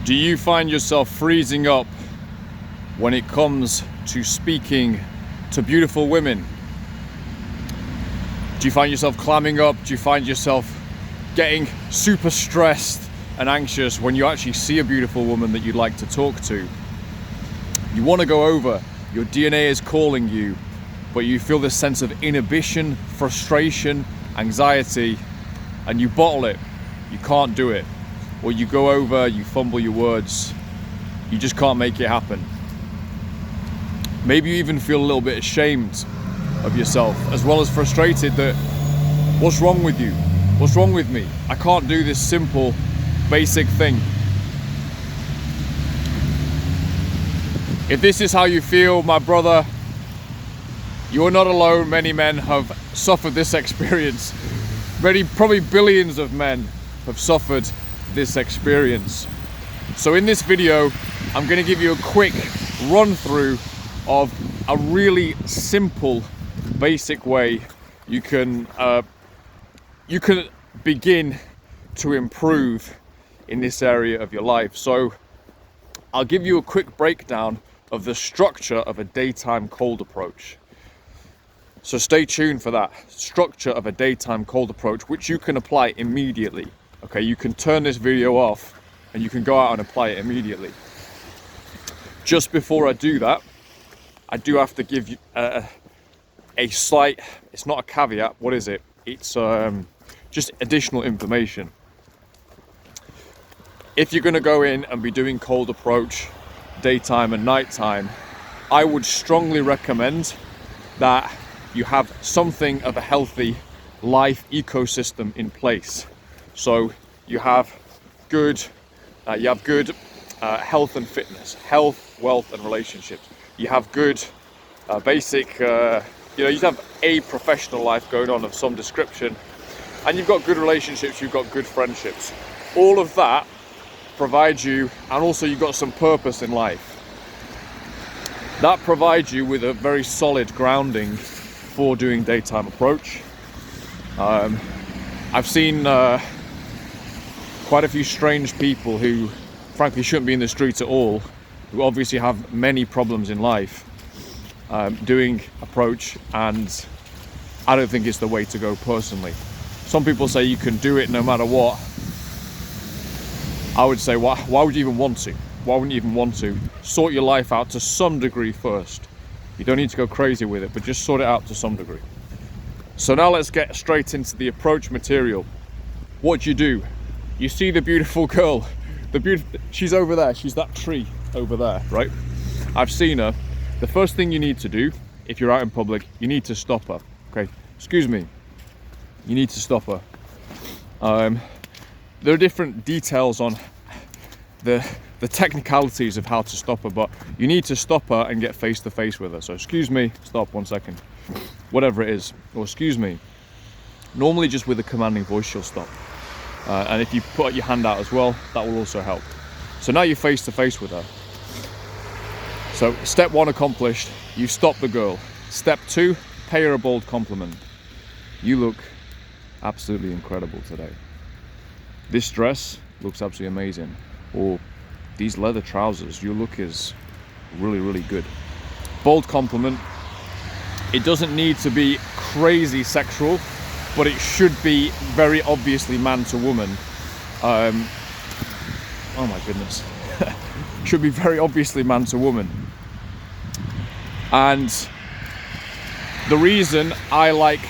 Do you find yourself freezing up when it comes to speaking to beautiful women? Do you find yourself clamming up? Do you find yourself getting super stressed and anxious when you actually see a beautiful woman that you'd like to talk to? You want to go over, your DNA is calling you, but you feel this sense of inhibition, frustration, anxiety, and you bottle it. You can't do it. Or you go over, you fumble your words, you just can't make it happen. Maybe you even feel a little bit ashamed of yourself, as well as frustrated that, what's wrong with you? What's wrong with me? I can't do this simple, basic thing. If this is how you feel, my brother, you are not alone. Many men have suffered this experience. Probably billions of men have suffered this experience. So in this video, I'm going to give you a quick run through of a really simple, basic way you can begin to improve in this area of your life. So I'll give you a quick breakdown of the structure of a daytime cold approach. So stay tuned for that structure of a daytime cold approach, which you can apply immediately. Okay, you can turn this video off and you can go out and apply it immediately. Just before I do that, I do have to give you a slight, it's not a caveat, what is it? It's just additional information. If you're going to go in and be doing cold approach daytime and nighttime, I would strongly recommend that you have something of a healthy life ecosystem in place. So you have good health and fitness, health, wealth and relationships. You have good basic, you have a professional life going on of some description, and you've got good relationships, you've got good friendships. All of that provides you, and also you've got some purpose in life. That provides you with a very solid grounding for doing daytime approach. I've seen quite a few strange people who frankly shouldn't be in the streets at all, who obviously have many problems in life, doing approach, and I don't think it's the way to go personally. Some people say you can do it no matter what. I would say, why would you even want to? Why wouldn't you even want to? Sort your life out to some degree first. You don't need to go crazy with it, but just sort it out to some degree. So now let's get straight into the approach material. What do? You see the beautiful girl, she's over there, she's that tree over there, right? I've seen her. The first thing you need to do, if you're out in public, you need to stop her, okay? Excuse me, you need to stop her. There are different details on the technicalities of how to stop her, but you need to stop her and get face to face with her. So excuse me, stop 1 second, whatever it is, or excuse me. Normally just with a commanding voice she'll stop. And if you put your hand out as well, that will also help. So now you're face to face with her. So step 1 accomplished, you stop the girl. Step 2, pay her a bold compliment. You look absolutely incredible today. This dress looks absolutely amazing. Or these leather trousers, your look is really, really good. Bold compliment. It doesn't need to be crazy sexual, but it should be very obviously man to woman. Oh my goodness. Should be very obviously man to woman. And the reason I like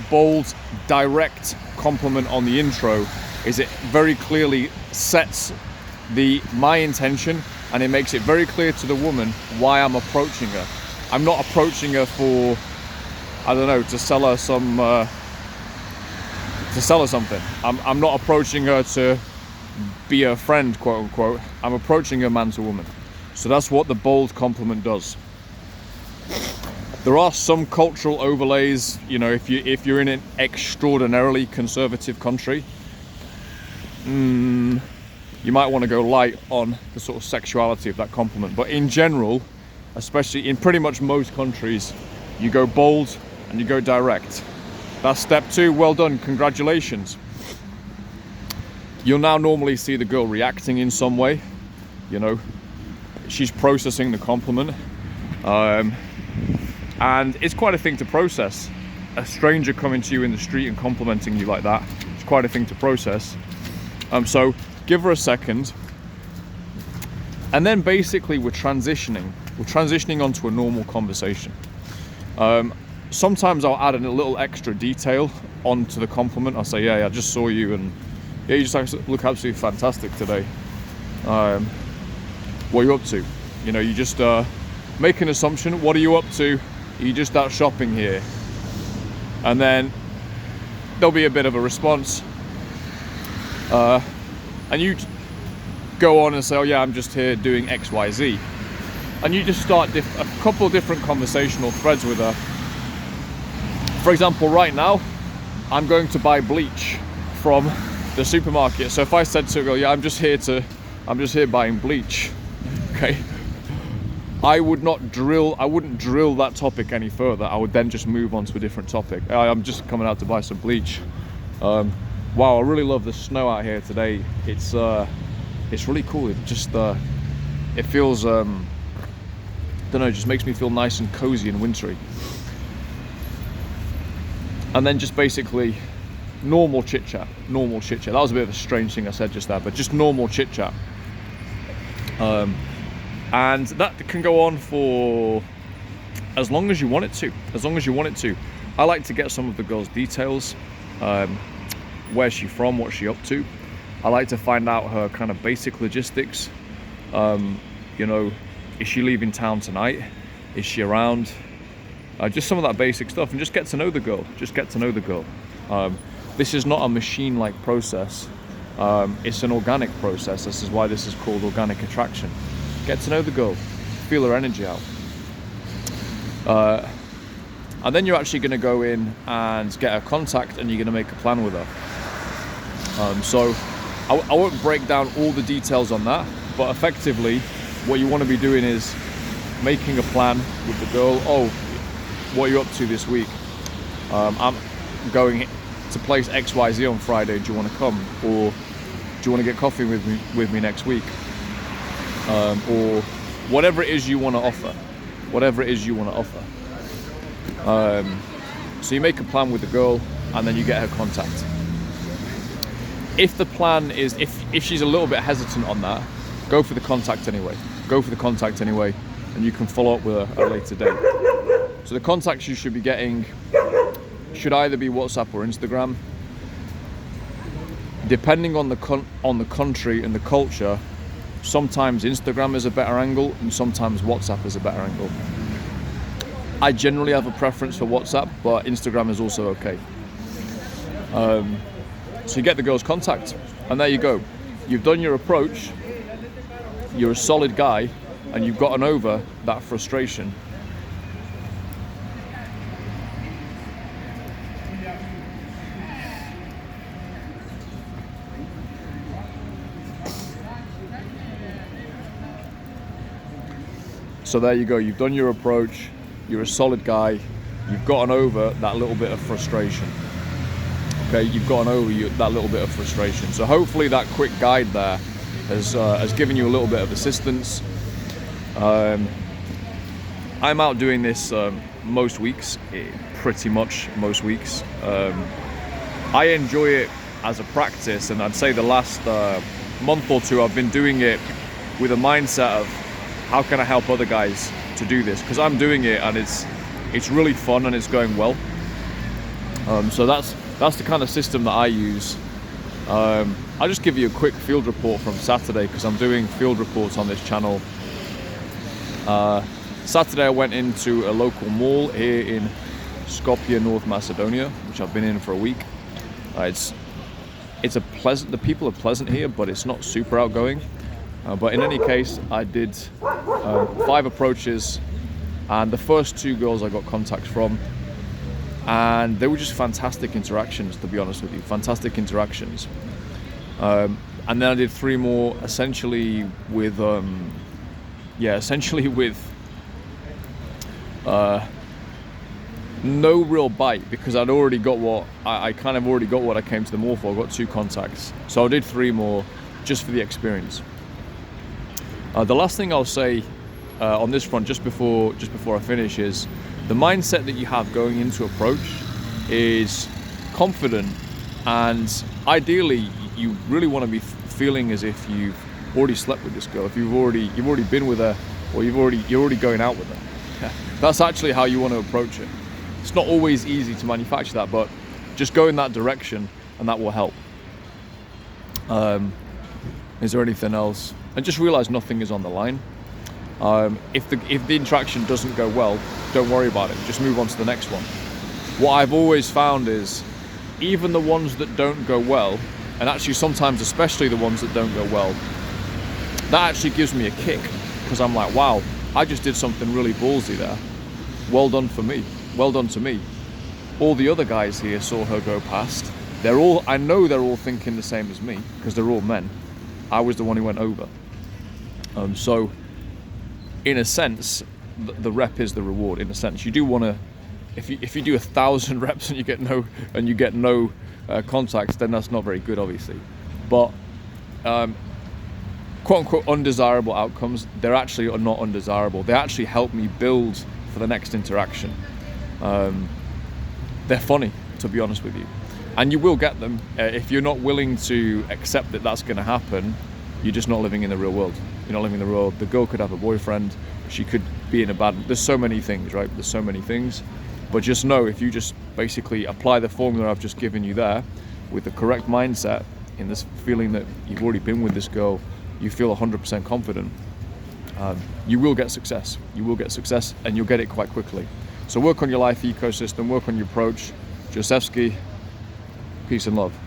bold, direct compliment on the intro is it very clearly sets my intention, and it makes it very clear to the woman why I'm approaching her. I'm not approaching her for, I don't know, to sell her something. I'm not approaching her to be her friend, quote unquote. I'm approaching her man to woman. So that's what the bold compliment does. There are some cultural overlays, if you're in an extraordinarily conservative country, you might want to go light on the sort of sexuality of that compliment. But in general, especially in pretty much most countries, you go bold and you go direct. That's step 2. Well done, congratulations. You'll now normally see the girl reacting in some way. you know. She's processing the compliment. And it's quite a thing to process. A stranger coming to you in the street and complimenting you like that, it's quite a thing to process. So give her a second. And then basically we're transitioning onto a normal conversation. Sometimes I'll add a little extra detail onto the compliment. I'll say, yeah, I just saw you, and yeah, you just look absolutely fantastic today. What are you up to? You know, you just make an assumption. What are you up to? You just out shopping here? And then there'll be a bit of a response. And you go on and say, oh yeah, I'm just here doing X, Y, Z. And you just start a couple of different conversational threads with her. For example, right now, I'm going to buy bleach from the supermarket. So if I said to her, yeah, I'm just here buying bleach, okay? I wouldn't drill that topic any further. I would then just move on to a different topic. I'm just coming out to buy some bleach. Wow, I really love the snow out here today. It's really cool. It just it feels don't know, it just makes me feel nice and cozy and wintry. And then just basically normal chit chat. That was a bit of a strange thing I said just there, but just normal chit chat. And that can go on for as long as you want it to. I like to get some of the girl's details. Where's she from? What's she up to? I like to find out her kind of basic logistics. You know, is she leaving town tonight? Is she around? Just some of that basic stuff, and just get to know the girl. This is not a machine-like process. It's an organic process. This is why this is called organic attraction. Get to know the girl, feel her energy out. And then you're actually going to go in and get her contact, and you're going to make a plan with her. So I won't break down all the details on that, but effectively what you want to be doing is making a plan with the girl. Oh, what are you up to this week? I'm going to place XYZ on Friday. Do you want to come? Or do you want to get coffee with me next week? Or whatever it is you want to offer. So you make a plan with the girl, and then you get her contact. If the plan is, if she's a little bit hesitant on that, go for the contact anyway, and you can follow up with her at a later date. So the contacts you should be getting should either be WhatsApp or Instagram. Depending on the country and the culture, sometimes Instagram is a better angle, and sometimes WhatsApp is a better angle. I generally have a preference for WhatsApp, but Instagram is also okay. So you get the girl's contact, and there you go. You've done your approach, you're a solid guy, and you've gotten over that frustration. So there you go, you've done your approach, you're a solid guy, you've gotten over that little bit of frustration. Okay, you've gotten over that little bit of frustration. So hopefully that quick guide there has given you a little bit of assistance. I'm out doing this most weeks, pretty much most weeks. I enjoy it as a practice, and I'd say the last month or two I've been doing it with a mindset of how can I help other guys to do this, because I'm doing it and it's really fun and it's going well. So that's the kind of system that I use. I'll just give you a quick field report from Saturday, because I'm doing field reports on this channel. Saturday I went into a local mall here in Skopje, North Macedonia, which I've been in for a week. It's a pleasant, the people are pleasant here, but it's not super outgoing. But in any case, I did 5 approaches, and the first 2 girls I got contacts from, and they were just fantastic interactions, to be honest with you, fantastic interactions. And then I did 3 more, essentially with no real bite, because I'd already got what I kind of already got what I came to the mall for. I got 2 contacts, so I did 3 more just for the experience. The last thing I'll say on this front, just before I finish, is the mindset that you have going into approach is confident, and ideally you really want to be feeling as if you've already slept with this girl, if you've already been with her, or you're already going out with her. That's actually how you want to approach it. It's not always easy to manufacture that, but just go in that direction and that will help. Is there anything else? And just realize nothing is on the line. If the interaction doesn't go well, don't worry about it. Just move on to the next one. What I've always found is even the ones that don't go well, and actually sometimes especially the ones that don't go well, that actually gives me a kick, because I'm like, wow, I just did something really ballsy there. Well done for me. Well done to me. All the other guys here saw her go past. I know they're all thinking the same as me, because they're all men. I was the one who went over. So in a sense, the rep is the reward. In a sense, you do want to, if you do 1,000 reps and you get no contacts, then that's not very good, obviously. But quote unquote undesirable outcomes, they're actually not undesirable. They actually help me build for the next interaction. They're funny, to be honest with you, and you will get them. If you're not willing to accept that that's going to happen, you're just not living in the real world. You're not living in the real world. The girl could have a boyfriend, she could be in a bad, there's so many things, right? There's so many things. But just know, if you just basically apply the formula I've just given you there with the correct mindset, in this feeling that you've already been with this girl, you feel 100% confident, you will get success. You will get success, and you'll get it quite quickly. So work on your life ecosystem, work on your approach. Josefsky, peace and love.